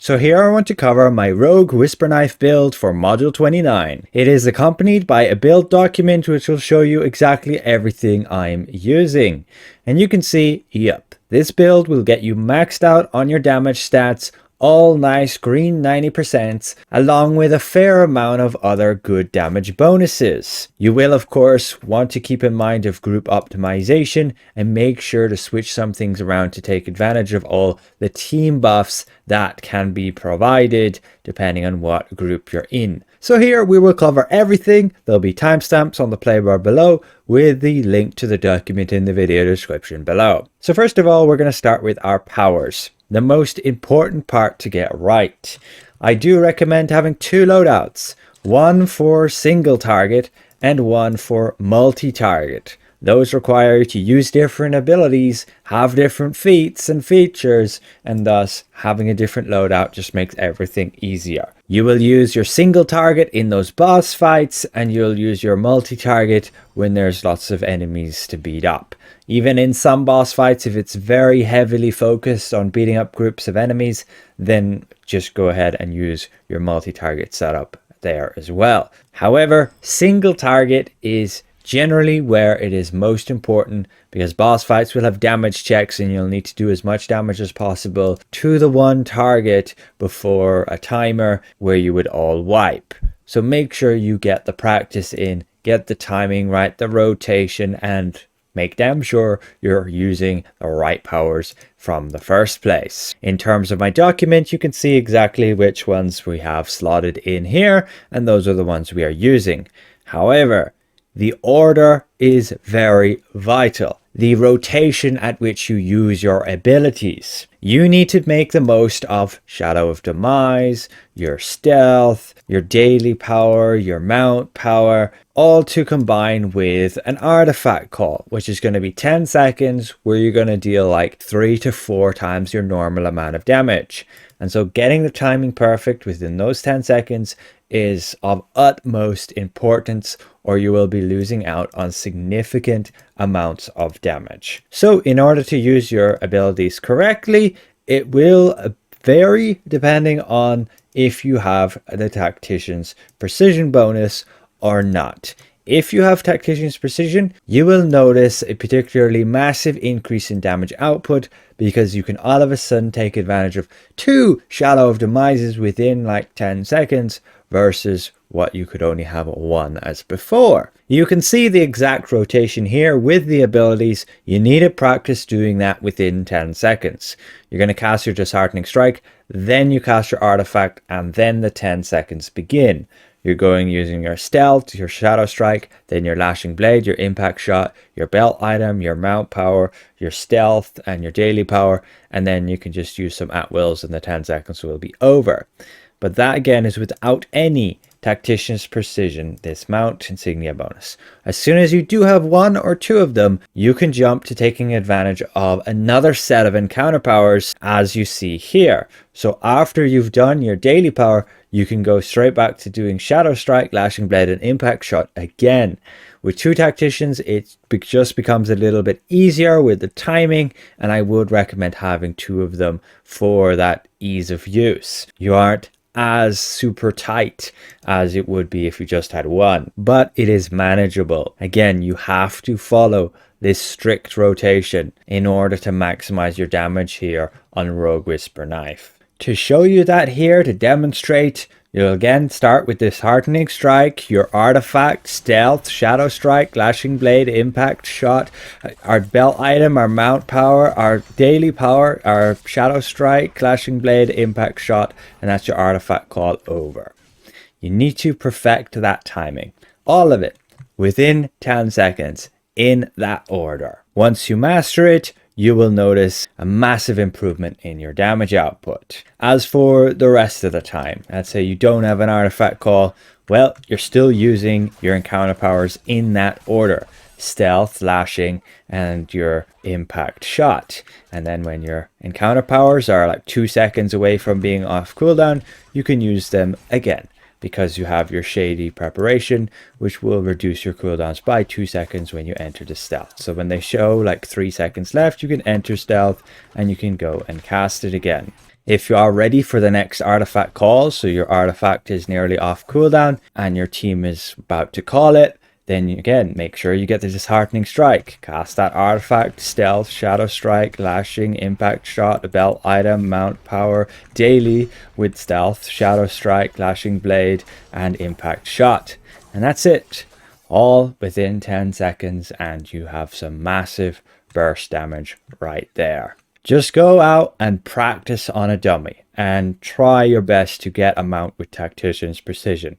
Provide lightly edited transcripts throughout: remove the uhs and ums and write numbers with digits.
So here I want to cover my Rogue Whisperknife build for Module 29. It is accompanied by a build document which will show you exactly everything I'm using. And you can see, yep, this build will get you maxed out on your damage stats, all nice green 90%, along with a fair amount of other good damage bonuses. You will of course want to keep in mind of group optimization and make sure to switch some things around to take advantage of all the team buffs that can be provided depending on what group you're in. So here we will cover everything. There'll be timestamps on the playbar below with the link to the document in the video description below. So first of all, we're going to start with our powers. The most important part to get right. I do recommend having two loadouts, one for single target and one for multi-target. Those require you to use different abilities, have different feats and features, and thus having a different loadout just makes everything easier. You will use your single target in those boss fights, and you'll use your multi-target when there's lots of enemies to beat up. Even in some boss fights, if it's very heavily focused on beating up groups of enemies, then just go ahead and use your multi-target setup there as well. However, single target is generally where it is most important, because boss fights will have damage checks and you'll need to do as much damage as possible to the one target before a timer where you would all wipe. So make sure you get the practice in, get the timing right, the rotation, and make damn sure you're using the right powers from the first place. In terms of my document, you can see exactly which ones we have slotted in here, and those are the ones we are using. However, the order is very vital. The rotation at which you use your abilities. You need to make the most of Shadow of Demise, your stealth, your daily power, your mount power, all to combine with an artifact call, which is going to be 10 seconds where you're going to deal like 3 to 4 times your normal amount of damage. And so getting the timing perfect within those 10 seconds is of utmost importance, or you will be losing out on significant amounts of damage. So in order to use your abilities correctly, it will vary depending on if you have the Tactician's Precision bonus or not. If you have Tactician's Precision, you will notice a particularly massive increase in damage output, because you can all of a sudden take advantage of 2 Shadow of Demises within like 10 seconds versus what you could only have 1 as before. You can see the exact rotation here with the abilities. You need to practice doing that within 10 seconds. You're going to cast your Disheartening Strike, then you cast your artifact, and then the 10 seconds begin. You're going using your stealth, your shadow strike, then your lashing blade, your impact shot, your belt item, your mount power, your stealth, and your daily power, and then you can just use some at wills and the 10 seconds will be over. But that again is without any Tactician's Precision, this mount insignia bonus. As soon as you do have 1 or 2 of them, you can jump to taking advantage of another set of encounter powers as you see here. So after you've done your daily power, you can go straight back to doing Shadow Strike, Lashing Blade, and Impact Shot again. With 2 Tacticians, it just becomes a little bit easier with the timing, and I would recommend having 2 of them for that ease of use. You aren't as super tight as it would be if you just had 1, but it is manageable. Again, you have to follow this strict rotation in order to maximize your damage here on Rogue Whisperknife. To show you that here, to demonstrate, you'll again start with Disheartening Strike, your artifact, stealth, shadow strike, lashing blade, impact shot, our belt item, our mount power, our daily power, our shadow strike, lashing blade, impact shot, and that's your artifact call over. You need to perfect that timing, all of it, within 10 seconds in that order. Once you master it, you will notice a massive improvement in your damage output. As for the rest of the time, let's say you don't have an artifact call, well, you're still using your encounter powers in that order. Stealth, lashing, and your impact shot. And then when your encounter powers are like 2 seconds away from being off cooldown, you can use them again, because you have your shady preparation, which will reduce your cooldowns by 2 seconds when you enter the stealth. So when they show like 3 seconds left, you can enter stealth and you can go and cast it again. If you are ready for the next artifact call, so your artifact is nearly off cooldown and your team is about to call it, then again, make sure you get the Disheartening Strike. Cast that artifact, stealth, shadow strike, lashing, impact shot, belt item, mount power, daily with stealth, shadow strike, lashing blade, and impact shot. And that's it. All within 10 seconds, and you have some massive burst damage right there. Just go out and practice on a dummy and try your best to get a mount with Tactician's Precision.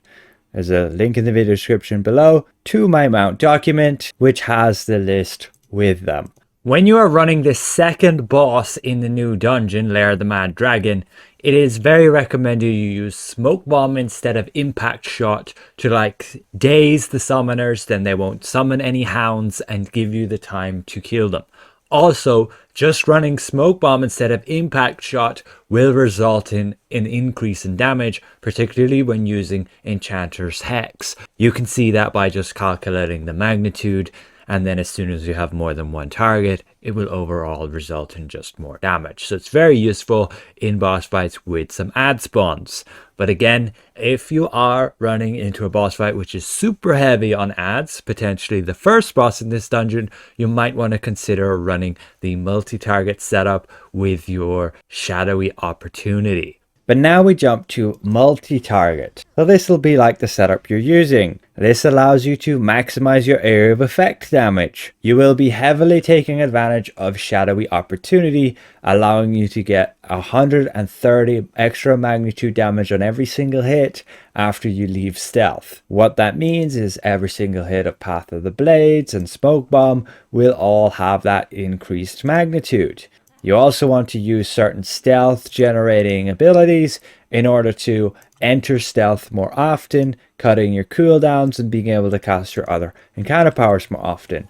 There's a link in the video description below to my mount document, which has the list with them. When you are running the second boss in the new dungeon, Lair of the Mad Dragon, it is very recommended you use Smoke Bomb instead of Impact Shot to like daze the summoners, then they won't summon any hounds and give you the time to kill them. Also, just running Smoke Bomb instead of Impact Shot will result in an increase in damage, particularly when using Enchanter's Hex. You can see that by just calculating the magnitude, and then as soon as you have more than one target, it will overall result in just more damage. So it's very useful in boss fights with some ad spawns. But again, if you are running into a boss fight which is super heavy on ads, potentially the first boss in this dungeon, you might want to consider running the multi-target setup with your Shadowy Opportunity. But now we jump to multi-target. So this will be like the setup you're using. This allows you to maximize your area of effect damage. You will be heavily taking advantage of Shadowy Opportunity, allowing you to get 130 extra magnitude damage on every single hit after you leave stealth. What that means is every single hit of Path of the Blades and Smoke Bomb will all have that increased magnitude. You also want to use certain stealth generating abilities in order to enter stealth more often, cutting your cooldowns and being able to cast your other encounter powers more often.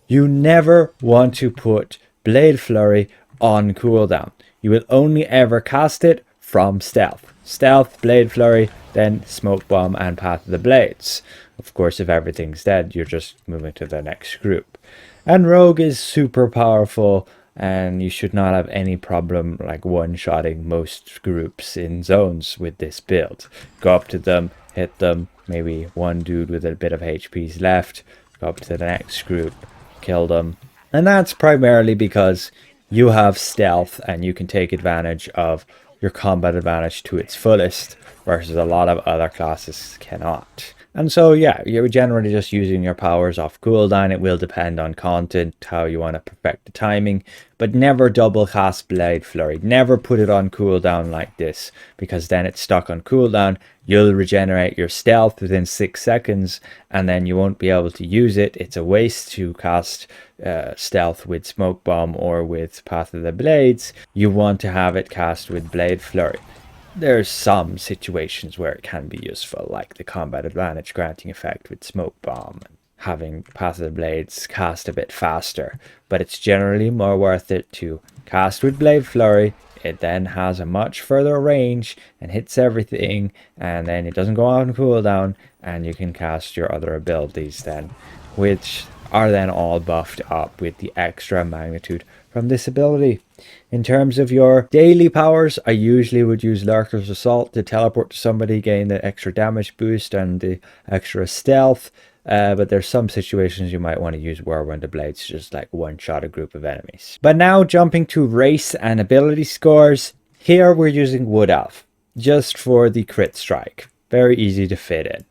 You never want to put Blade Flurry on cooldown. You will only ever cast it from stealth. Stealth, Blade Flurry, then Smoke Bomb and Path of the Blades. Of course, if everything's dead, you're just moving to the next group. And Rogue is super powerful, and you should not have any problem like one-shotting most groups in zones with this build. Go up to them, hit them, maybe one dude with a bit of HP's left, go up to the next group, kill them. And that's primarily because you have stealth and you can take advantage of your combat advantage to its fullest, versus a lot of other classes cannot. And so yeah, you're generally just using your powers off cooldown. It will depend on content, how you want to perfect the timing, but never double cast Blade Flurry. Never put it on cooldown like this, because then it's stuck on cooldown. You'll regenerate your stealth within 6 seconds, and then you won't be able to use it. It's a waste to cast stealth with Smoke Bomb or with Path of the Blades. You want to have it cast with Blade Flurry. There's some situations where it can be useful, like the combat advantage granting effect with Smoke Bomb, and having Path of the Blades cast a bit faster, but it's generally more worth it to cast with Blade Flurry. It then has a much further range and hits everything, and then it doesn't go on cooldown, and you can cast your other abilities then, which are then all buffed up with the extra magnitude from this ability. In terms of your daily powers, I usually would use Lurker's Assault to teleport to somebody, gain the extra damage boost and the extra stealth. But there's some situations you might want to use Whirlwind of Blades to just like one-shot a group of enemies. But now jumping to race and ability scores. Here we're using Wood Elf, just for the crit strike. Very easy to fit in.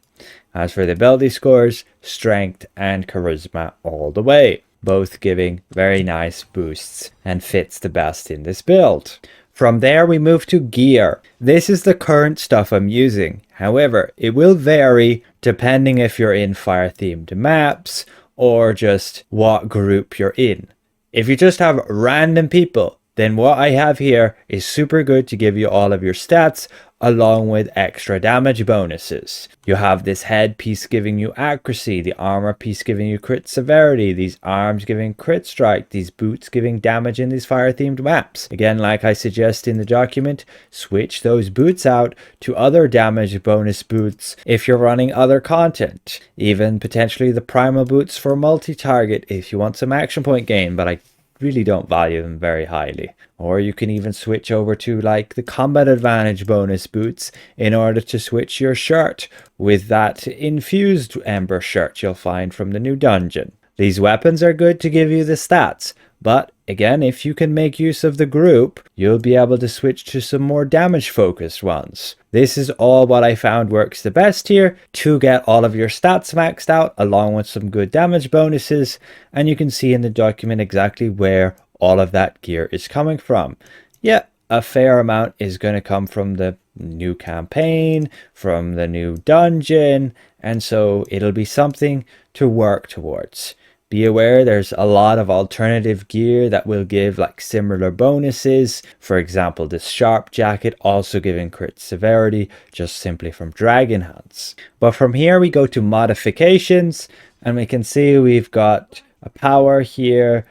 As for the ability scores, Strength and Charisma all the way, both giving very nice boosts and fits the best in this build. From there we move to gear. This is the current stuff I'm using. However, it will vary depending if you're in fire themed maps or just what group you're in. If you just have random people, then what I have here is super good to give you all of your stats along with extra damage bonuses. You have this head piece giving you accuracy, the armor piece giving you crit severity, these arms giving crit strike, these boots giving damage in these fire themed maps. Again, like I suggest in the document, switch those boots out to other damage bonus boots if you're running other content. Even potentially the primal boots for multi-target if you want some action point gain, but I really don't value them very highly. Or you can even switch over to like the combat advantage bonus boots in order to switch your shirt with that infused ember shirt you'll find from the new dungeon. These weapons are good to give you the stats, but again, if you can make use of the group, you'll be able to switch to some more damage focused ones. This is all what I found works the best here to get all of your stats maxed out along with some good damage bonuses, and you can see in the document exactly where all of that gear is coming from. Yeah, a fair amount is going to come from the new campaign, from the new dungeon, and so it'll be something to work towards. Be aware there's a lot of alternative gear that will give like similar bonuses. For example, this sharp jacket also giving crit severity just simply from dragon hunts. But from here we go to modifications, and we can see we've got a power here,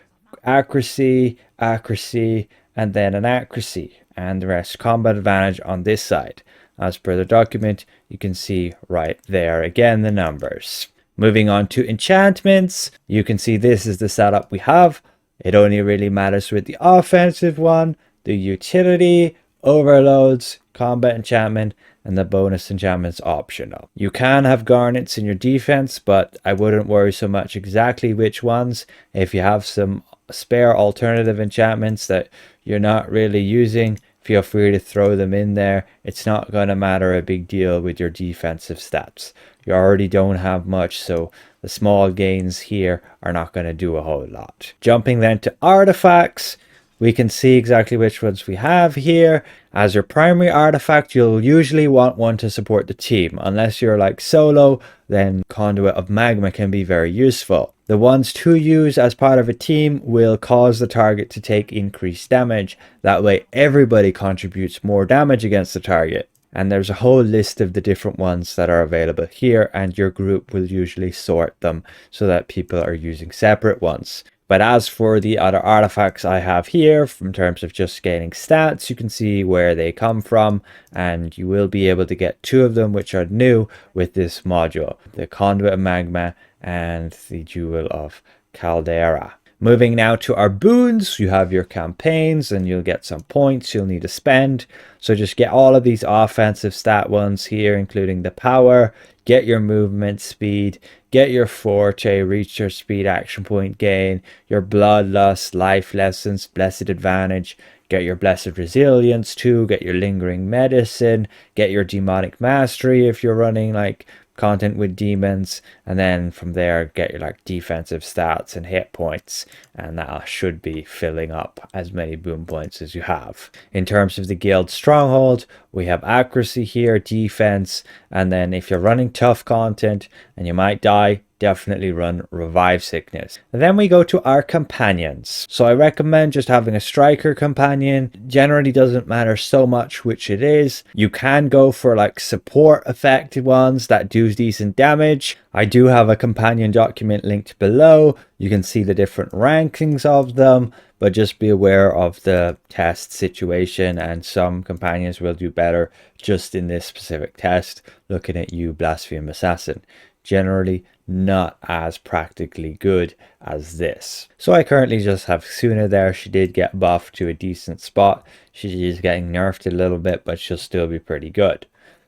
accuracy, and then an accuracy, and the rest combat advantage on this side. As per the document, you can see right there again the numbers. Moving on to enchantments, you can see this is the setup we have. It only really matters with the offensive one, the utility, overloads, combat enchantment, and the bonus enchantments optional. You can have garnets in your defense, but I wouldn't worry so much exactly which ones. If you have some spare alternative enchantments that you're not really using, feel free to throw them in there. It's not going to matter a big deal with your defensive stats. You already don't have much, so the small gains here are not going to do a whole lot. Jumping then to artifacts, we can see exactly which ones we have here. As your primary artifact, you'll usually want one to support the team. Unless you're like solo, then Conduit of Magma can be very useful. The ones to use as part of a team will cause the target to take increased damage. That way everybody contributes more damage against the target. And there's a whole list of the different ones that are available here, and your group will usually sort them so that people are using separate ones. But as for the other artifacts I have here, in terms of just gaining stats, you can see where they come from, and you will be able to get two of them which are new with this module, the Conduit of Magma and the Jewel of Caldera. Moving now to our boons, you have your campaigns and you'll get some points you'll need to spend. So just get all of these offensive stat ones here, including the power, get your movement speed, get your forte, reach your speed action point gain, your bloodlust, life lessons, blessed advantage, get your blessed resilience too, get your lingering medicine, get your demonic mastery if you're running like content with demons, and then from there get your like defensive stats and hit points, and that should be filling up as many boon points as you have. In terms of the guild stronghold, we have accuracy here, defense, and then if you're running tough content and you might die, definitely run revive sickness. And then we go to our companions. So I recommend just having a striker companion. Generally doesn't matter so much which it is. You can go for like support affected ones that do decent damage. I do have a companion document linked below. You can see the different rankings of them, but just be aware of the test situation, and some companions will do better just in this specific test. Looking at you, Blaspheme Assassin. Generally not as practically good as this. So I currently just have Suna there. She did get buffed to a decent spot. She is getting nerfed a little bit, but she'll still be pretty good.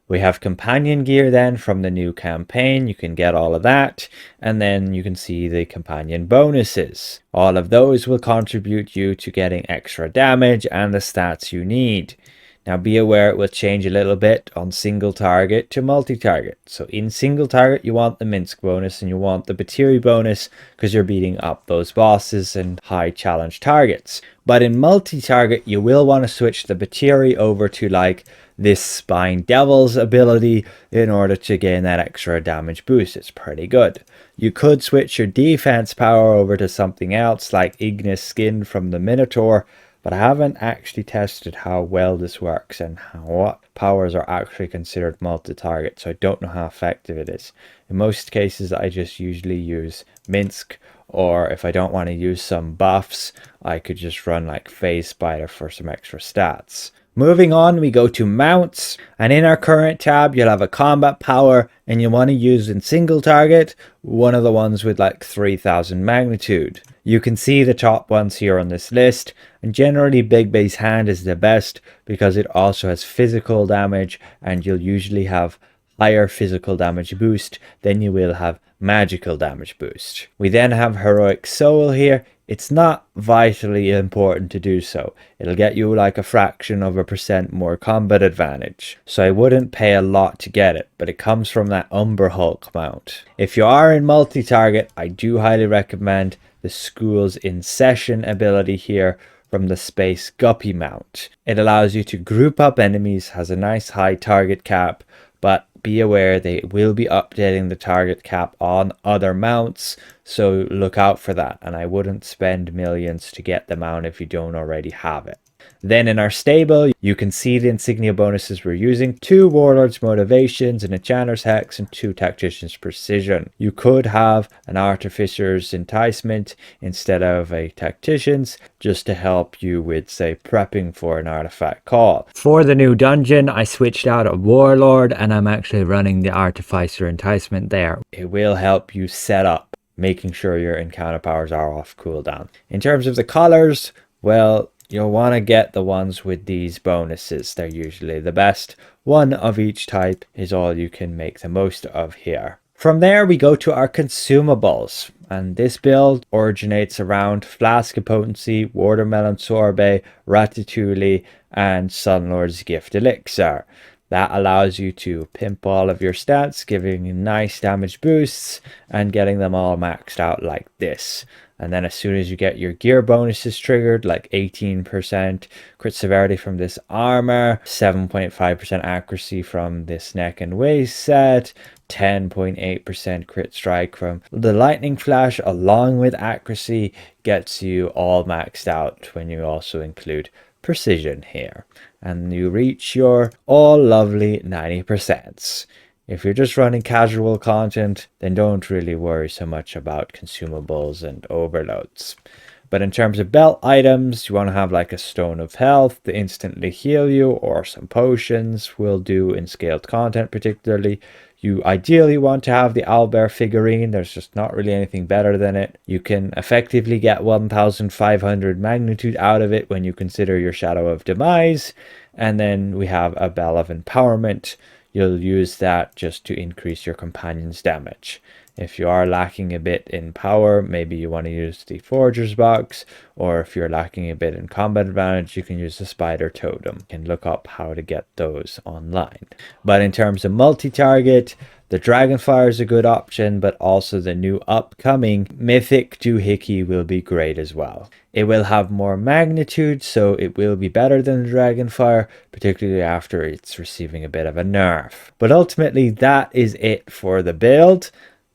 We have companion gear then from the new campaign. You can get all of that, and then you can see the companion bonuses. All of those will contribute you to getting extra damage and the stats you need. Now be aware it will change a little bit on single target to multi-target. So in single target you want the Minsk bonus and you want the Batiri bonus because you're beating up those bosses and high challenge targets. But in multi-target you will want to switch the Batiri over to like this Spine Devil's ability in order to gain that extra damage boost. It's pretty good. You could switch your defense power over to something else like Ignis Skin from the Minotaur, but I haven't actually tested how well this works and what powers are actually considered multi-target, so I don't know how effective it is. In most cases I just usually use Minsk, or if I don't want to use some buffs I could just run like Phase Spider for some extra stats. Moving on, we go to mounts, and in our current tab you'll have a combat power, and you want to use in single target one of the ones with like 3000 magnitude. You can see the top ones here on this list, and generally big base hand is the best because it also has physical damage, and you'll usually have higher physical damage boost than you will have magical damage boost. We then have heroic soul here. It's not vitally important to do so. It'll get you like a fraction of a percent more combat advantage. So I wouldn't pay a lot to get it, but it comes from that Umber Hulk mount. If you are in multi-target, I do highly recommend the School's In Session ability here from the Space Guppy mount. It allows you to group up enemies, has a nice high target cap, but be aware they will be updating the target cap on other mounts, so look out for that, and I wouldn't spend millions to get the mount if you don't already have it. Then in our stable, you can see the insignia bonuses we're using: 2 Warlord's Motivations, an Enchanter's Hex, and 2 Tactician's Precision. You could have an Artificer's Enticement instead of a Tactician's, just to help you with, say, prepping for an artifact call. For the new dungeon, I switched out a Warlord, and I'm actually running the Artificer Enticement there. It will help you set up, making sure your encounter powers are off cooldown. In terms of the colors, well, you'll want to get the ones with these bonuses. They're usually the best. One of each type is all you can make the most of here. From there, we go to our consumables. And this build originates around Flask of Potency, Watermelon Sorbet, Ratatouille, and Sunlord's Gift Elixir. That allows you to pimp all of your stats, giving you nice damage boosts and getting them all maxed out like this. And then as soon as you get your gear bonuses triggered, like 18% crit severity from this armor, 7.5% accuracy from this neck and waist set, 10.8% crit strike from the lightning flash, along with accuracy, gets you all maxed out when you also include precision here. And you reach your all lovely 90%. If you're just running casual content, then don't really worry so much about consumables and overloads. But in terms of belt items, you want to have like a Stone of Health to instantly heal you, or some potions will do in scaled content particularly. You ideally want to have the Owlbear figurine. There's just not really anything better than it. You can effectively get 1500 magnitude out of it when you consider your Shadow of Demise. And then we have a Bell of Empowerment. You'll use that just to increase your companion's damage. If you are lacking a bit in power, maybe you want to use the Forger's Box, or if you're lacking a bit in combat advantage, you can use the Spider Totem. You can look up how to get those online. But in terms of multi-target, the Dragonfire is a good option, but also the new upcoming Mythic Doohickey will be great as well. It will have more magnitude, so it will be better than the Dragonfire, particularly after it's receiving a bit of a nerf. But ultimately, that is it for the build.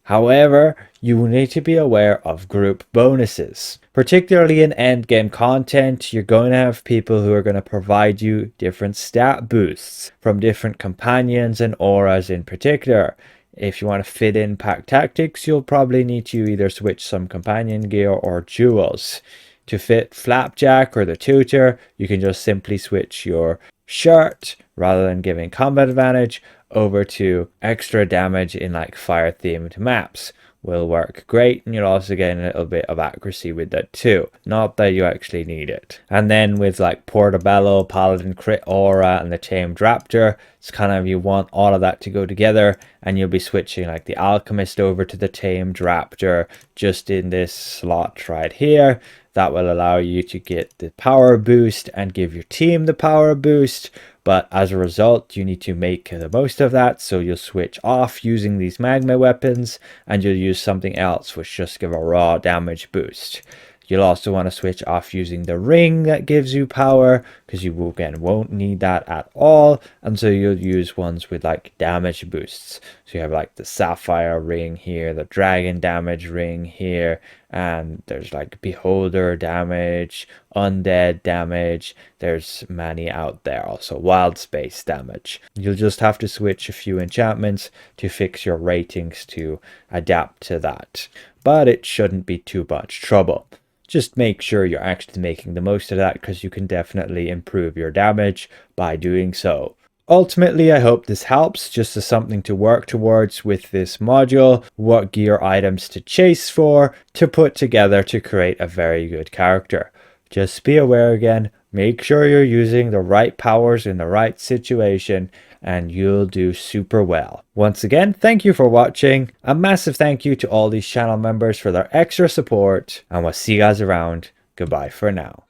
However, you will need to be aware of group bonuses. Particularly in endgame content, you're going to have people who are going to provide you different stat boosts from different companions and auras in particular. If you want to fit in pack tactics, you'll probably need to either switch some companion gear or jewels. To fit Flapjack or the Tutor, you can just simply switch your shirt rather than giving combat advantage over to extra damage in like fire themed maps. Will work great, and you'll also get a little bit of accuracy with that too. Not that you actually need it. And then with like Portobello, Paladin Crit Aura, and the Tamed Raptor, it's kind of, you want all of that to go together, and you'll be switching like the Alchemist over to the Tamed Raptor just in this slot right here. That will allow you to get the power boost and give your team the power boost. But as a result, you need to make the most of that. So you'll switch off using these magma weapons, and you'll use something else which just give a raw damage boost. You'll also want to switch off using the ring that gives you power, because you again won't need that at all. And so you'll use ones with like damage boosts. So you have like the sapphire ring here, the dragon damage ring here, and there's like beholder damage, undead damage. There's many out there. Also wild space damage. You'll just have to switch a few enchantments to fix your ratings to adapt to that. But it shouldn't be too much trouble. just make sure you're actually making the most of that, because you can definitely improve your damage by doing so. Ultimately, I hope this helps just as something to work towards with this module, what gear items to chase for, to put together to create a very good character. Just be aware again, make sure you're using the right powers in the right situation, and you'll do super well. Once again, thank you for watching. A massive thank you to all these channel members for their extra support, and we'll see you guys around. Goodbye for now.